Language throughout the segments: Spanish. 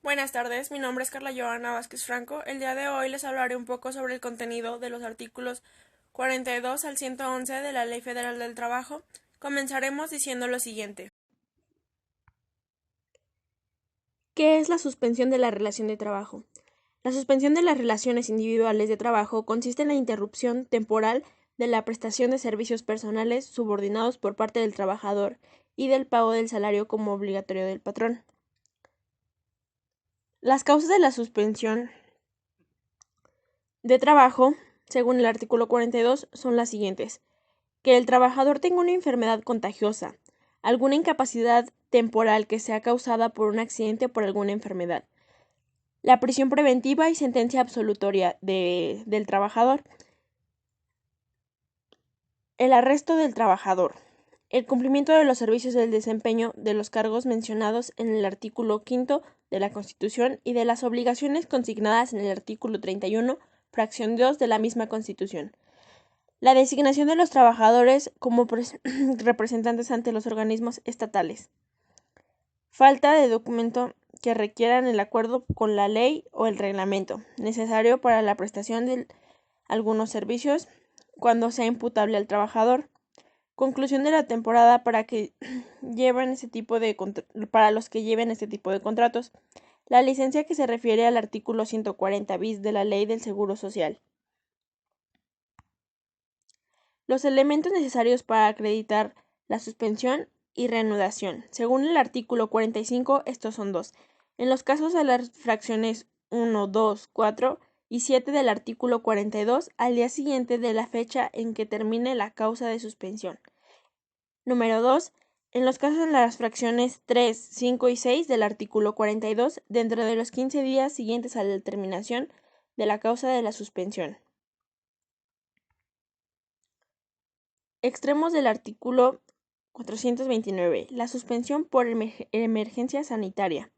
Buenas tardes, mi nombre es Carla Joana Vázquez Franco. El día de hoy les hablaré un poco sobre el contenido de los artículos 42 al 111 de la Ley Federal del Trabajo. Comenzaremos diciendo lo siguiente. ¿Qué es la suspensión de la relación de trabajo? La suspensión de las relaciones individuales de trabajo consiste en la interrupción temporal de la prestación de servicios personales subordinados por parte del trabajador y del pago del salario como obligatorio del patrón. Las causas de la suspensión de trabajo, según el artículo 42, son las siguientes: que el trabajador tenga una enfermedad contagiosa, alguna incapacidad temporal que sea causada por un accidente o por alguna enfermedad, la prisión preventiva y sentencia absolutoria del trabajador, el arresto del trabajador, el cumplimiento de los servicios del desempeño de los cargos mencionados en el artículo 5 de la Constitución y de las obligaciones consignadas en el artículo 31, fracción 2 de la misma Constitución. La designación de los trabajadores como representantes ante los organismos estatales. Falta de documento que requieran el acuerdo con la ley o el reglamento necesario para la prestación de algunos servicios cuando sea imputable al trabajador. Conclusión de la temporada para los que lleven este tipo de contratos. La licencia que se refiere al artículo 140 bis de la Ley del Seguro Social. Los elementos necesarios para acreditar la suspensión y reanudación. Según el artículo 45, estos son dos. En los casos de las fracciones 1, 2, 4 y 7 del artículo 42, al día siguiente de la fecha en que termine la causa de suspensión. Número 2. En los casos de las fracciones 3, 5 y 6 del artículo 42, dentro de los 15 días siguientes a la terminación de la causa de la suspensión. Extremos del artículo 429. La suspensión por emergencia sanitaria.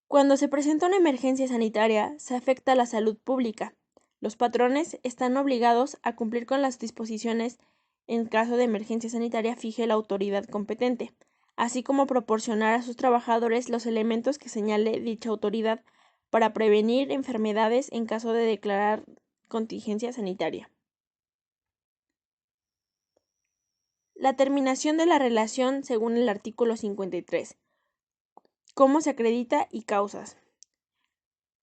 Cuando se presenta una emergencia sanitaria, se afecta a la salud pública. Los patrones están obligados a cumplir con las disposiciones en caso de emergencia sanitaria fije la autoridad competente, así como proporcionar a sus trabajadores los elementos que señale dicha autoridad para prevenir enfermedades en caso de declarar contingencia sanitaria. La terminación de la relación según el artículo 53. ¿Cómo se acredita y causas?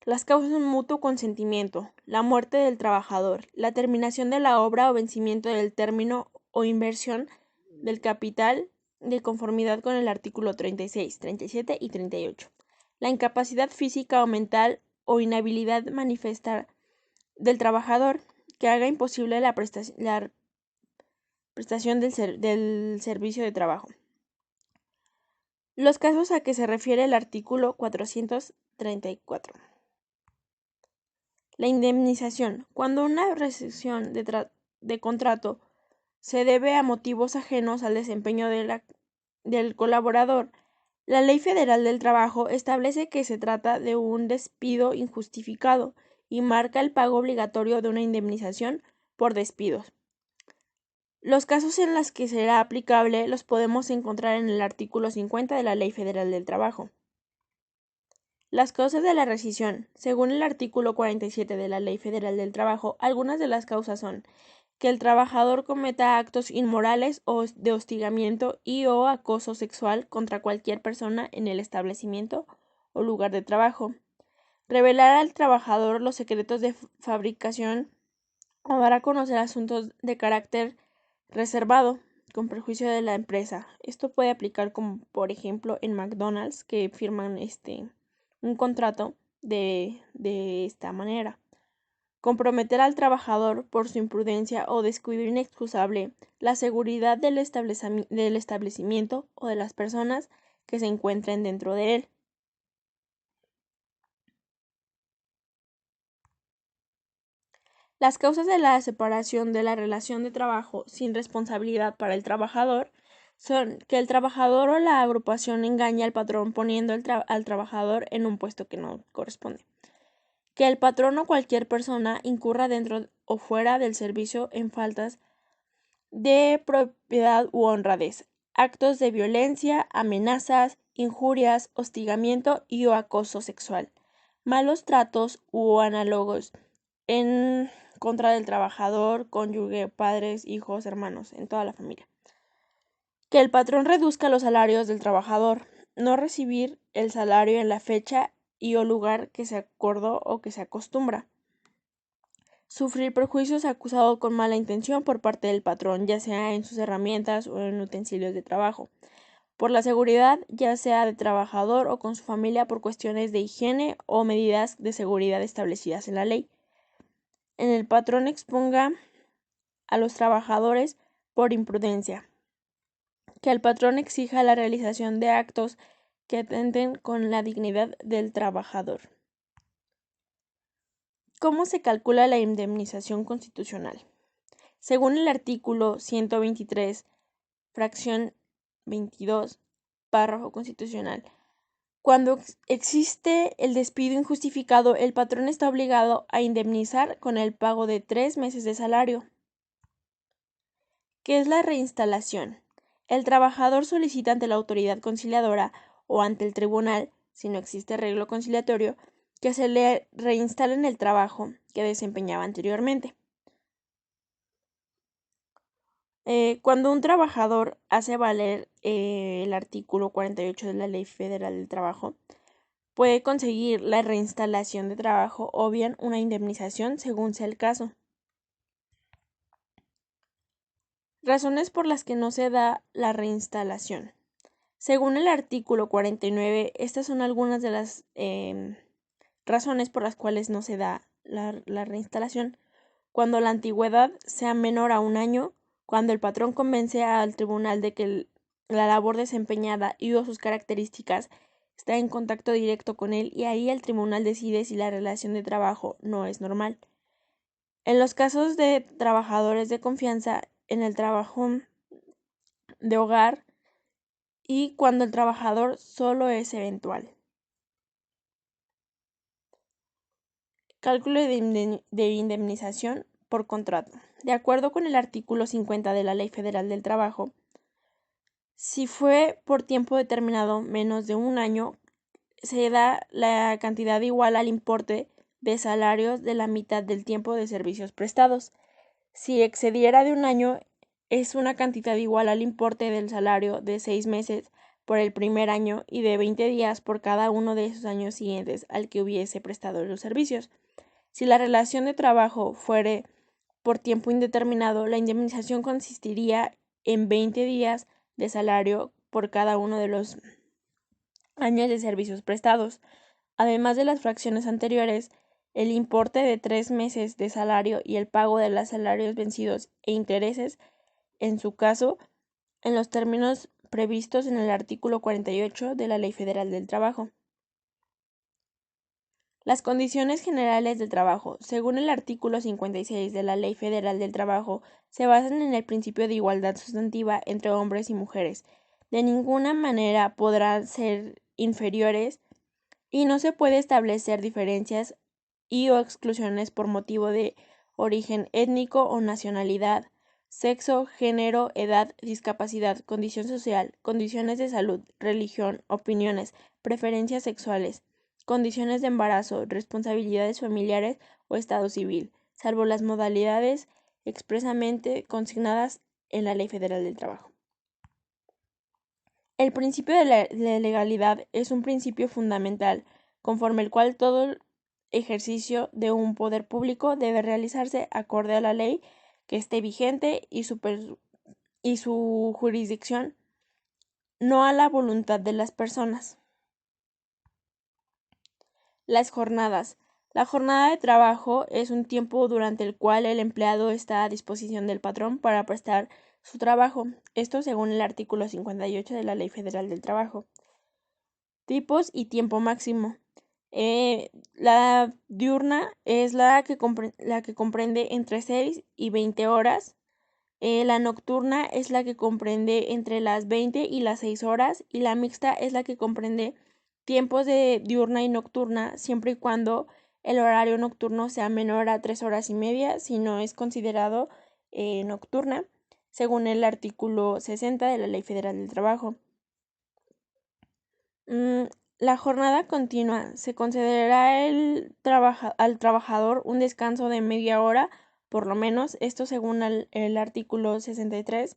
Las causas son mutuo consentimiento, la muerte del trabajador, la terminación de la obra o vencimiento del término o inversión del capital de conformidad con el artículo 36, 37 y 38. La incapacidad física o mental o inhabilidad manifiesta del trabajador que haga imposible la prestación del servicio de trabajo. Los casos a que se refiere el artículo 434. La indemnización. Cuando una rescisión de contrato se debe a motivos ajenos al desempeño del colaborador, la Ley Federal del Trabajo establece que se trata de un despido injustificado y marca el pago obligatorio de una indemnización por despidos. Los casos en los que será aplicable los podemos encontrar en el artículo 50 de la Ley Federal del Trabajo. Las causas de la rescisión. Según el artículo 47 de la Ley Federal del Trabajo, algunas de las causas son que el trabajador cometa actos inmorales o de hostigamiento y o acoso sexual contra cualquier persona en el establecimiento o lugar de trabajo, revelar al trabajador los secretos de fabricación o dar a conocer asuntos de carácter reservado con perjuicio de la empresa. Esto puede aplicar como, por ejemplo, en McDonald's, que firman un contrato de esta manera. Comprometer al trabajador por su imprudencia o descuido inexcusable la seguridad del establecimiento o de las personas que se encuentren dentro de él. Las causas de la separación de la relación de trabajo sin responsabilidad para el trabajador son que el trabajador o la agrupación engaña al patrón poniendo al trabajador en un puesto que no corresponde. Que el patrón o cualquier persona incurra dentro o fuera del servicio en faltas de propiedad u honradez, actos de violencia, amenazas, injurias, hostigamiento y o acoso sexual, malos tratos u análogos en contra del trabajador, cónyuge, padres, hijos, hermanos, en toda la familia. Que el patrón reduzca los salarios del trabajador, no recibir el salario en la fecha y o lugar que se acordó o que se acostumbra. Sufrir perjuicios acusado con mala intención por parte del patrón, ya sea en sus herramientas o en utensilios de trabajo. Por la seguridad, ya sea de trabajador o con su familia por cuestiones de higiene o medidas de seguridad establecidas en la ley. En el patrón exponga a los trabajadores por imprudencia. Que el patrón exija la realización de actos que atenten con la dignidad del trabajador. ¿Cómo se calcula la indemnización constitucional? Según el artículo 123, fracción 22, párrafo constitucional, cuando existe el despido injustificado, el patrón está obligado a indemnizar con el pago de 3 meses de salario. ¿Qué es la reinstalación? El trabajador solicita ante la autoridad conciliadora o ante el tribunal, si no existe arreglo conciliatorio, que se le reinstale en el trabajo que desempeñaba anteriormente. Cuando un trabajador hace valer el artículo 48 de la Ley Federal del Trabajo, puede conseguir la reinstalación de trabajo o bien una indemnización según sea el caso. Razones por las que no se da la reinstalación. Según el artículo 49, estas son algunas de las razones por las cuales no se da la reinstalación. Cuando la antigüedad sea menor a 1 año, cuando el patrón convence al tribunal de que la labor desempeñada y o sus características está en contacto directo con él y ahí el tribunal decide si la relación de trabajo no es normal. En los casos de trabajadores de confianza en el trabajo de hogar y cuando el trabajador solo es eventual. Cálculo de indemnización por contrato. De acuerdo con el artículo 50 de la Ley Federal del Trabajo, si fue por tiempo determinado menos de 1 año, se da la cantidad igual al importe de salarios de la mitad del tiempo de servicios prestados. Si excediera de 1 año, es una cantidad igual al importe del salario de 6 meses por el primer año y de 20 días por cada uno de esos años siguientes al que hubiese prestado los servicios. Si la relación de trabajo fuere por tiempo indeterminado, la indemnización consistiría en 20 días de salario por cada uno de los años de servicios prestados. Además de las fracciones anteriores, el importe de 3 meses de salario y el pago de los salarios vencidos e intereses, en su caso, en los términos previstos en el artículo 48 de la Ley Federal del Trabajo. Las condiciones generales del trabajo, según el artículo 56 de la Ley Federal del Trabajo, se basan en el principio de igualdad sustantiva entre hombres y mujeres. De ninguna manera podrán ser inferiores y no se puede establecer diferencias y o exclusiones por motivo de origen étnico o nacionalidad, sexo, género, edad, discapacidad, condición social, condiciones de salud, religión, opiniones, preferencias sexuales, condiciones de embarazo, responsabilidades familiares o estado civil, salvo las modalidades expresamente consignadas en la Ley Federal del Trabajo. El principio de la legalidad es un principio fundamental, conforme el cual todo ejercicio de un poder público debe realizarse acorde a la ley que esté vigente y su jurisdicción, no a la voluntad de las personas. Las jornadas. La jornada de trabajo es un tiempo durante el cual el empleado está a disposición del patrón para prestar su trabajo, esto según el artículo 58 de la Ley Federal del Trabajo. Tipos y tiempo máximo. La diurna es la que comprende entre 6 y 20 horas. La nocturna es la que comprende entre las 20 y las 6 horas. Y la mixta es la que comprende tiempos de diurna y nocturna, siempre y cuando el horario nocturno sea menor a 3 horas y media, si no es considerado nocturna. según el artículo 60 de la Ley Federal del Trabajo. La jornada continua se concederá al trabajador un descanso de media hora, por lo menos, esto según el artículo 63.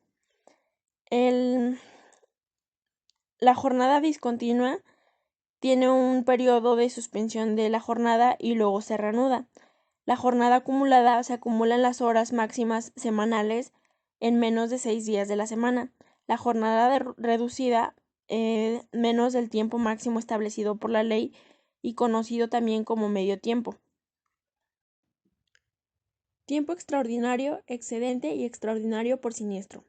La jornada discontinua tiene un periodo de suspensión de la jornada y luego se reanuda. La jornada acumulada se acumulan las horas máximas semanales en menos de 6 días de la semana. La jornada reducida menos del tiempo máximo establecido por la ley y conocido también como medio tiempo. Tiempo extraordinario, excedente y extraordinario por siniestro.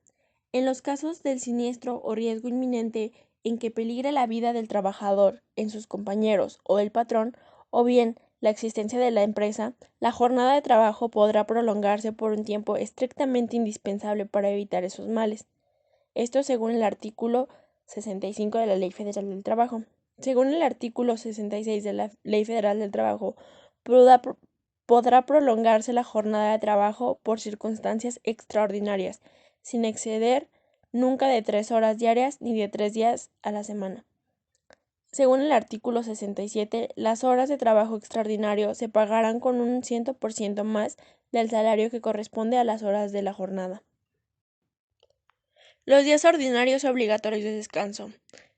En los casos del siniestro o riesgo inminente en que peligre la vida del trabajador, en sus compañeros o del patrón, o bien la existencia de la empresa, la jornada de trabajo podrá prolongarse por un tiempo estrictamente indispensable para evitar esos males. Esto según el artículo 65 de la Ley Federal del Trabajo. Según el artículo 66 de la Ley Federal del Trabajo, podrá prolongarse la jornada de trabajo por circunstancias extraordinarias, sin exceder nunca de 3 horas diarias ni de 3 días a la semana. Según el artículo 67, las horas de trabajo extraordinario se pagarán con un 100% más del salario que corresponde a las horas de la jornada. Los días ordinarios obligatorios de descanso.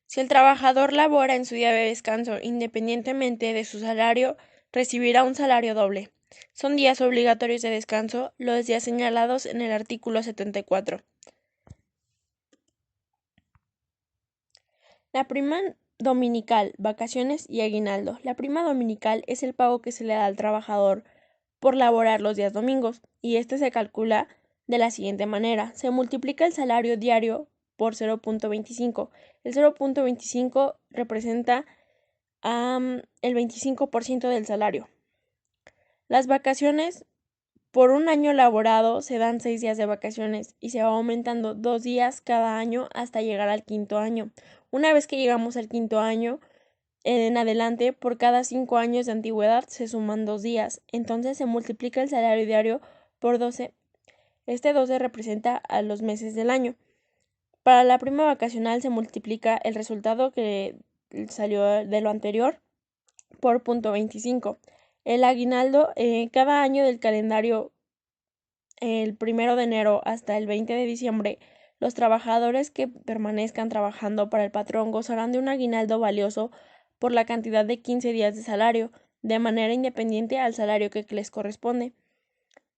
Si el trabajador labora en su día de descanso independientemente de su salario, recibirá un salario doble. Son días obligatorios de descanso los días señalados en el artículo 74. La prima dominical, vacaciones y aguinaldo. La prima dominical es el pago que se le da al trabajador por laborar los días domingos, y este se calcula de la siguiente manera. Se multiplica el salario diario por 0.25. El 0.25 representa el 25% del salario. Las vacaciones por un año laborado se dan 6 días de vacaciones y se va aumentando 2 días cada año hasta llegar al quinto año. Una vez que llegamos al quinto año, en adelante, por cada 5 años de antigüedad se suman 2 días. Entonces se multiplica el salario diario por 12. Este 12 representa a los meses del año. Para la prima vacacional se multiplica el resultado que salió de lo anterior por .25. El aguinaldo, cada año del calendario, el 1 de enero hasta el 20 de diciembre, los trabajadores que permanezcan trabajando para el patrón gozarán de un aguinaldo valioso por la cantidad de 15 días de salario, de manera independiente al salario que les corresponde,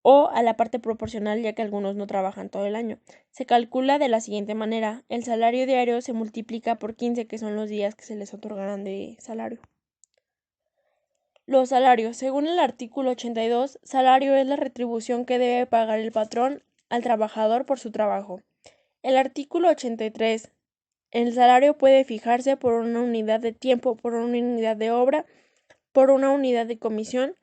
o a la parte proporcional, ya que algunos no trabajan todo el año. Se calcula de la siguiente manera: el salario diario se multiplica por 15, que son los días que se les otorgarán de salario. Los salarios. Según el artículo 82, salario es la retribución que debe pagar el patrón al trabajador por su trabajo. El artículo 83. El salario puede fijarse por una unidad de tiempo, por una unidad de obra, por una unidad de comisión,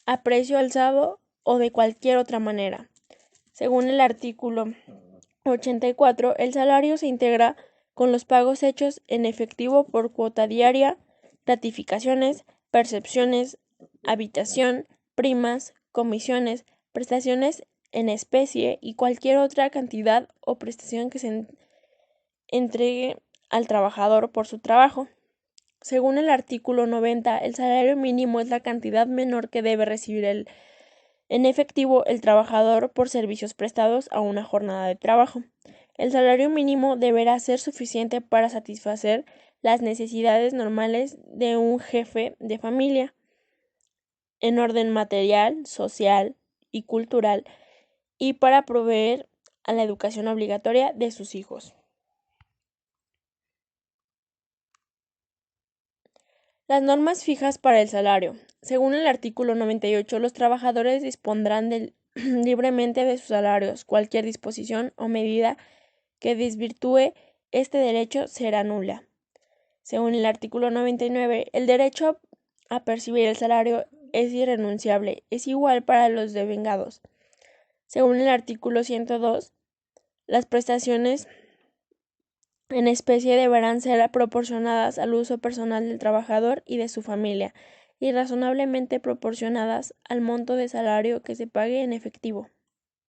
a precio alzado o de cualquier otra manera. Según el artículo 84, el salario se integra con los pagos hechos en efectivo por cuota diaria, gratificaciones, percepciones, habitación, primas, comisiones, prestaciones en especie y cualquier otra cantidad o prestación que se entregue al trabajador por su trabajo. Según el artículo 90, el salario mínimo es la cantidad menor que debe recibir en efectivo el trabajador por servicios prestados a una jornada de trabajo. El salario mínimo deberá ser suficiente para satisfacer las necesidades normales de un jefe de familia, en orden material, social y cultural, y para proveer a la educación obligatoria de sus hijos. Las normas fijas para el salario. Según el artículo 98, los trabajadores dispondrán libremente de sus salarios. Cualquier disposición o medida que desvirtúe este derecho será nula. Según el artículo 99, el derecho a percibir el salario es irrenunciable, es igual para los devengados. Según el artículo 102, las prestaciones en especie deberán ser proporcionadas al uso personal del trabajador y de su familia, y razonablemente proporcionadas al monto de salario que se pague en efectivo.